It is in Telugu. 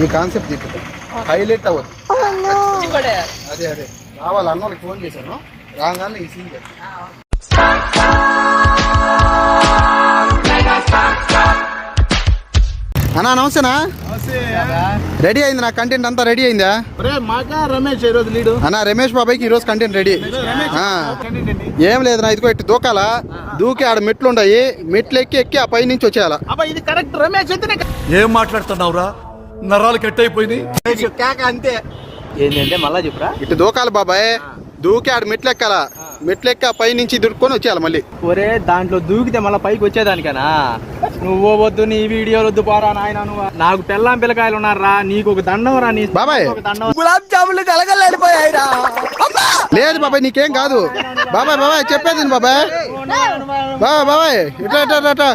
ఈ కాన్సెప్ట్ చెప్తా హైలైట్ అవ్వదు. అదే అదే రావాలి అన్నోళ్ళకి ఫోన్ చేశాను, రాగానే ఈ సీన్ అన్నా. నమస్తేనా? రెడీ అయింది నా కంటెంట్ అంతా రెడీ అయిందా? రమేష్ ఈరోజు లీడు అన్నా రమేష్ బాబాయ్కి ఈరోజు కంటెంట్ రెడీ. ఏం లేదు నా ఇదిగో ఇటు దూకాలా, దూకి ఆడ మెట్లు ఉన్నాయి, మెట్లు ఎక్కి ఆ పై నుంచి వచ్చేయాలా. ఇది కరెక్ట్ రమేష్ అయితే. ఏం మాట్లాడుతున్నావురా, నరాలు కట్ అయిపోయింది. అంతే ఏంటంటే మళ్ళా చెప్పురా. ఇటు దూకాలి బాబాయ్, దూకి ఆడ మెట్లు ఎక్కాలా, మెట్లు ఎక్కి ఆ పై నుంచి దుడుకొని వచ్చేయాలి మళ్ళీ. ఒరే దాంట్లో దూకితే మళ్ళీ పైకి వచ్చేదానికనా? నువ్వు వద్దు, నీ వీడియోలు వద్దు పోరా నాయన. నువ్వు నాకు పెళ్ళాం పిల్లకాయలు ఉన్నారా, నీకు ఒక దండం రా. నీ బాబాయ్ గులాబ్ జాములు కలగలేడిపోయాయిరా. లేదు బాబాయ్ నీకేం కాదు. బాబాయ్ బాబాయ్ చెప్పేది బాబాయ్, బాబాయ్ బాబాయ్ ఇట్లా ఇట్లా ఇట్లా